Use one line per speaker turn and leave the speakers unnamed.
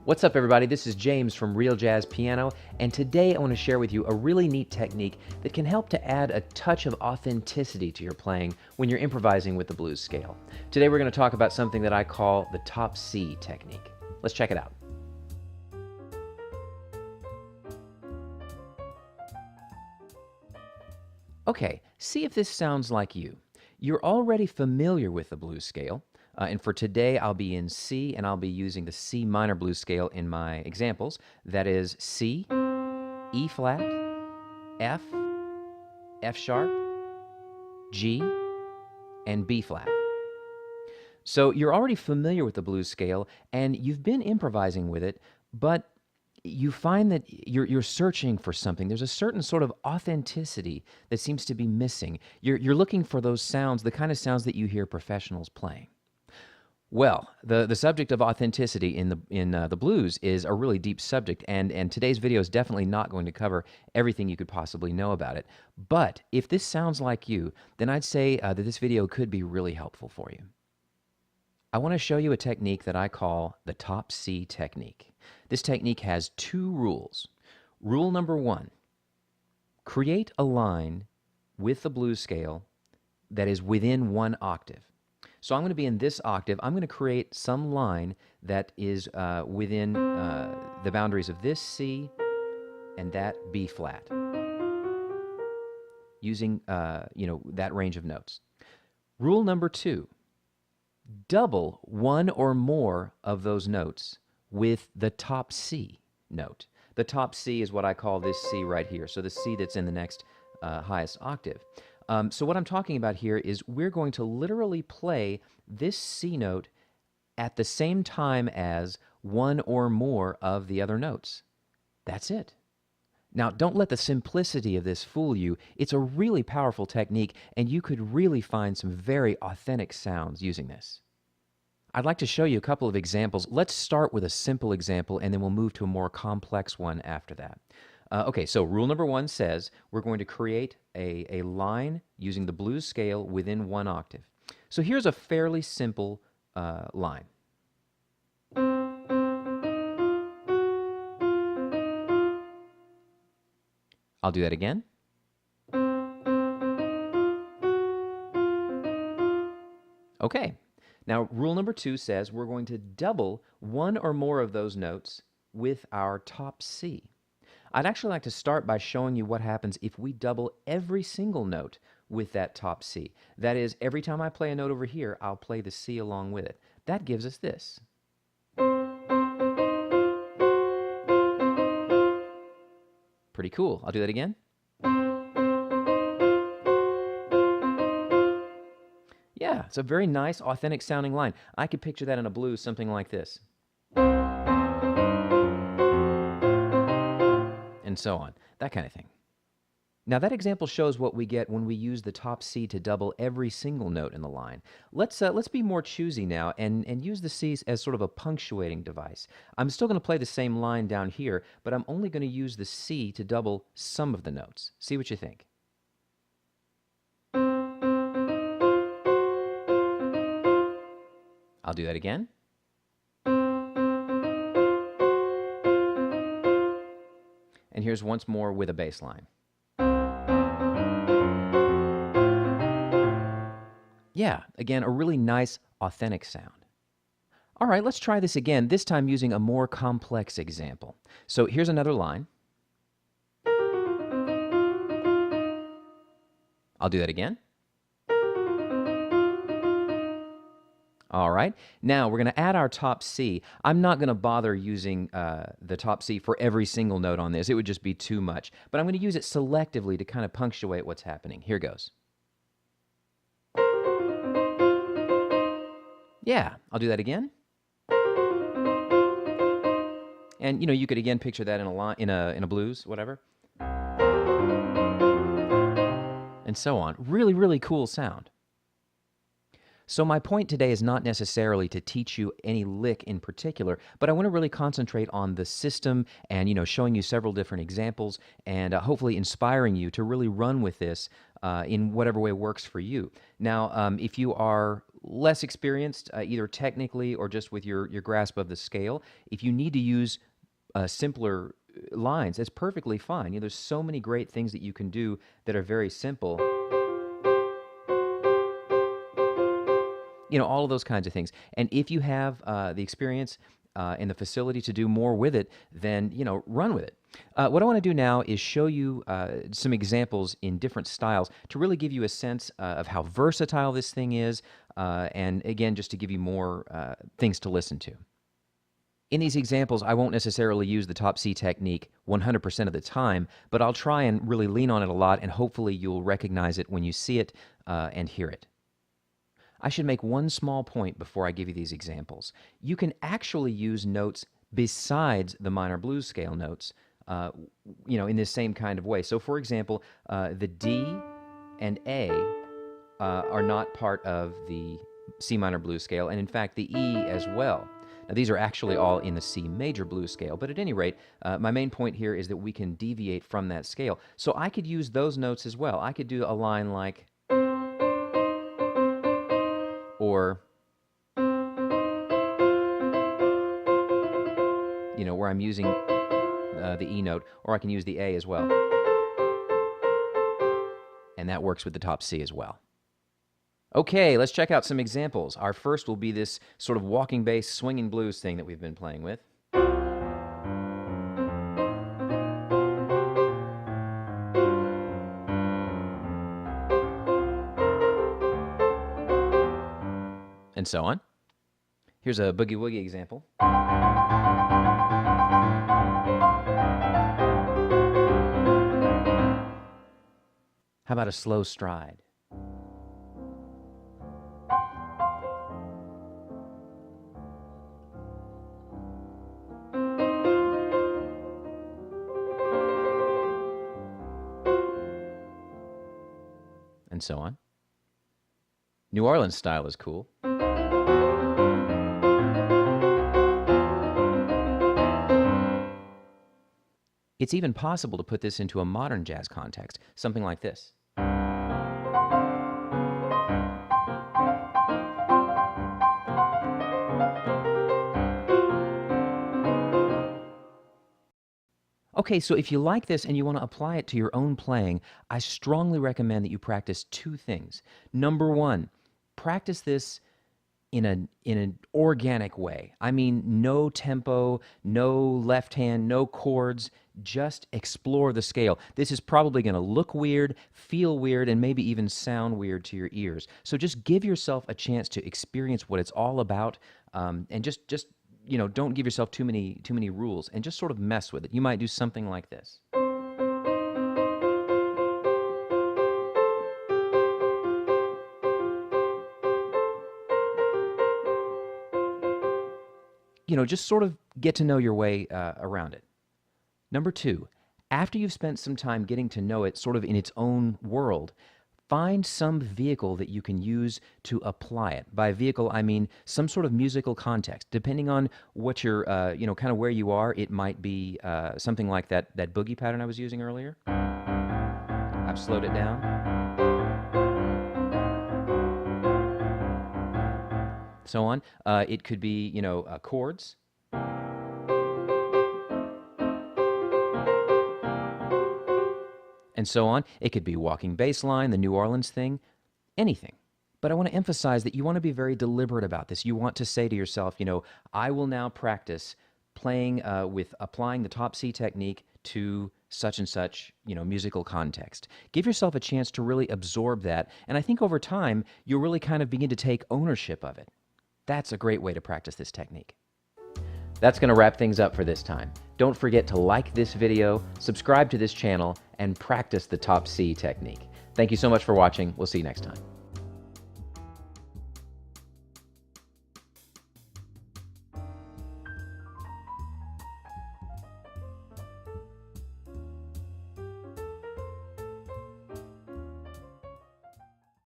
What's up, everybody? This is James from RealJazzPiano, and today I want to share with you a really neat technique that can help to add a touch of authenticity to your playing when you're improvising with the blues scale. Today we're going to talk about something that I call the top C technique. Let's check it out. Okay, see if this sounds like you. You're already familiar with the blues scale. And for today, I'll be in C, and I'll be using the C minor blues scale in my examples. That is C, E flat, F, F sharp, G, and B flat. So you're already familiar with the blues scale, and you've been improvising with it, but you find that you're searching for something. There's a certain sort of authenticity that seems to be missing. You're looking for those sounds, the kind of sounds that you hear professionals playing. Well, the subject of authenticity in the blues is a really deep subject, and today's video is definitely not going to cover everything you could possibly know about it. But if this sounds like you, then I'd say that this video could be really helpful for you. I want to show you a technique that I call the top C technique. This technique has two rules. Rule number one, create a line with the blues scale that is within one octave. So I'm going to be in this octave. I'm going to create some line that is within the boundaries of this C and that B flat, using that range of notes. Rule number two, double one or more of those notes with the top C note. The top C is what I call this C right here, so the C that's in the next highest octave. So what I'm talking about here is we're going to literally play this C note at the same time as one or more of the other notes. That's it. Now, don't let the simplicity of this fool you. It's a really powerful technique, and you could really find some very authentic sounds using this. I'd like to show you a couple of examples. Let's start with a simple example, and then we'll move to a more complex one after that. Okay, so rule number one says we're going to create a line using the blues scale within one octave. So here's a fairly simple line. I'll do that again. Okay, now rule number two says we're going to double one or more of those notes with our top C. I'd actually like to start by showing you what happens if we double every single note with that top C. That is, every time I play a note over here, I'll play the C along with it. That gives us this. Pretty cool. I'll do that again. Yeah, it's a very nice, authentic sounding line. I could picture that in a blues, something like this. And so on, that kind of thing. Now that example shows what we get when we use the top C to double every single note in the line. Let's be more choosy now and use the C as sort of a punctuating device. I'm still going to play the same line down here, but I'm only going to use the C to double some of the notes. See what you think. I'll do that again. And here's once more with a bass line. Yeah, again, a really nice, authentic sound. All right, let's try this again, this time using a more complex example. So here's another line. I'll do that again. All right, now we're going to add our top C. I'm not going to bother using the top C for every single note on this. It would just be too much. But I'm going to use it selectively to kind of punctuate what's happening. Here goes. Yeah, I'll do that again. And you could again picture that in a line, in a blues, whatever. And so on. Really, really cool sound. So my point today is not necessarily to teach you any lick in particular, but I want to really concentrate on the system and, showing you several different examples and hopefully inspiring you to really run with this in whatever way works for you. Now, if you are less experienced, either technically or just with your grasp of the scale, if you need to use simpler lines, it's perfectly fine. There's so many great things that you can do that are very simple. All of those kinds of things. And if you have the experience and the facility to do more with it, then, run with it. What I want to do now is show you some examples in different styles to really give you a sense of how versatile this thing is, and again, just to give you more things to listen to. In these examples, I won't necessarily use the top C technique 100% of the time, but I'll try and really lean on it a lot, and hopefully you'll recognize it when you see it and hear it. I should make one small point before I give you these examples. You can actually use notes besides the minor blues scale notes, in this same kind of way. So, for example, the D and A are not part of the C minor blues scale, and in fact, the E as well. Now, these are actually all in the C major blues scale, but at any rate, my main point here is that we can deviate from that scale. So I could use those notes as well. I could do a line like, or, where I'm using the E note, or I can use the A as well. And that works with the top C as well. Okay, let's check out some examples. Our first will be this sort of walking bass, swinging blues thing that we've been playing with. And so on. Here's a boogie-woogie example. How about a slow stride? And so on. New Orleans style is cool. It's even possible to put this into a modern jazz context, something like this. Okay, so if you like this and you want to apply it to your own playing, I strongly recommend that you practice two things. Number one, practice this in an organic way. I mean, no tempo, no left hand, no chords, just explore the scale. This is probably going to look weird, feel weird, and maybe even sound weird to your ears. So just give yourself a chance to experience what it's all about, and just don't give yourself too many rules, and just sort of mess with it. You might do something like this. Just sort of get to know your way around it. Number two, after you've spent some time getting to know it sort of in its own world, find some vehicle that you can use to apply it. By vehicle, I mean some sort of musical context. Depending on what you're, kind of where you are, it might be something like that boogie pattern I was using earlier. I've slowed it down. So on. It could be, chords. And so on. It could be walking bass line, the New Orleans thing, anything. But I want to emphasize that you want to be very deliberate about this. You want to say to yourself, I will now practice playing with applying the top C technique to such and such, musical context. Give yourself a chance to really absorb that. And I think over time, you'll really kind of begin to take ownership of it. That's a great way to practice this technique. That's going to wrap things up for this time. Don't forget to like this video, subscribe to this channel, and practice the top C technique. Thank you so much for watching. We'll see you next time.